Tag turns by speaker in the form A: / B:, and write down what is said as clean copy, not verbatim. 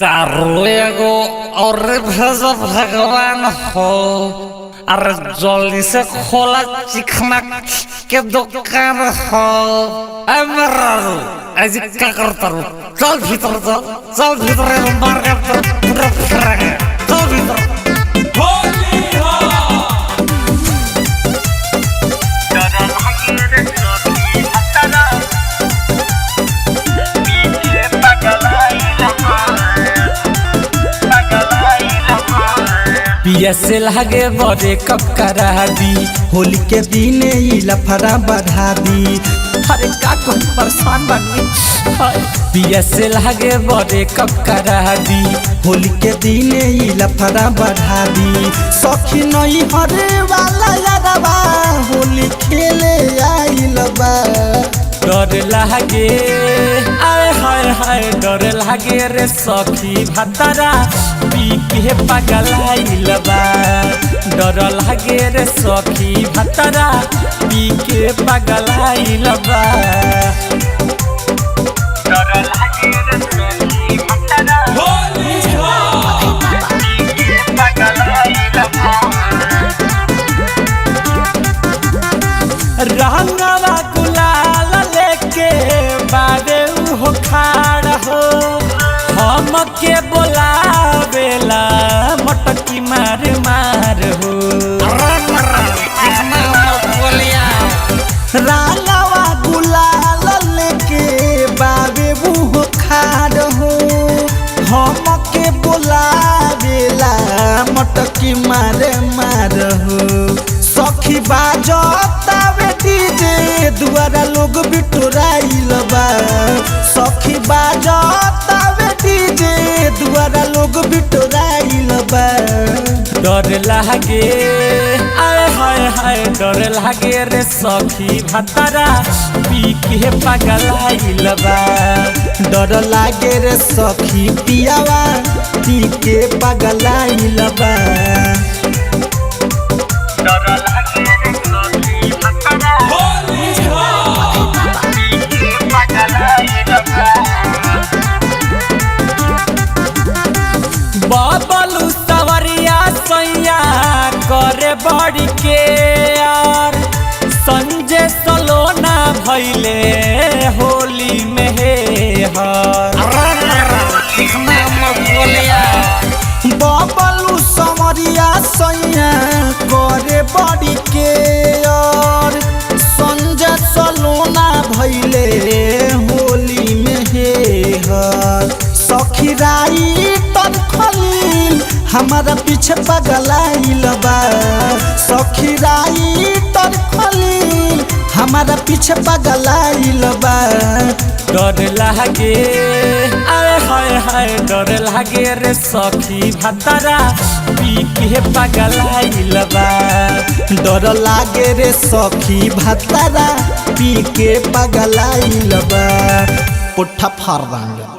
A: दारू एगो और भेज भगवान हो। अरे जल्दी से खोला चिकना के दुकान हो। आज क्या करता रू? चल भीतर चल भीतर मार के पूरा फिरेंगे। चल भीतर।
B: पियसे लागे बड़े कब करा दी, होली के दिन लफड़ा बढ़ा दी। अरे का कोई परेशान बनी। पियसे लागे बड़े कब करा दी, होली के दिन लफड़ा बढ़ा दी। सखी नहीं हरे वाला यारबा, होली खेले आइल बा। डर लागे आए हाय हाय, डर लागे रे सखी भतरा पी के पागल आइल बा। डर लागे रे सखी भतरा पी के पागल आइल बा। डर लागे रे सखी भतरा होली हो पी के पागल आइल बा। रंगवा गुलाल लेके बाबे हो खाड़ा हो, हम के बोलावेला मटकी मार मार हो। रंगवा गुलाल लेके बाबे हो खाड़ हो, हम के बोलावेला मटकी मार मार हो। सखी बाजतावे डीजे, दुआरा लोग बिटोराइल बा। सखी बाजतावे डीजे, दुआरा लोग बिटोराइल बा। डर लागे आए हाय हाय, डर लागे रे सखी भतरा पी के पागल आइल बा। डर लागे रे सखी पियावा पी के पागल आइल बा। डर लागे रे सखी भतरा होली हो पी के पागल आइल बा। बाबलू सवरिया सैया करे बड़ी के यार, संजय सलोना भैले होली में हे हर। बाबलू सवरिया सैया करे बड़ी के यार, संजय सलोना भैले होली में हे हर। सखी राई तन खलील हमारा पीछे पागल आइल बा। सखी राई तन खलील हमारा पीछे पागल आइल बा। डर लागे आए हाय हाय, डर लागे रे सखी भतरा पी के पागल आइल बा। डर लागे रे सखी भतरा पी के पागल आइल बा। पुट्ठा फाड़ देंगे।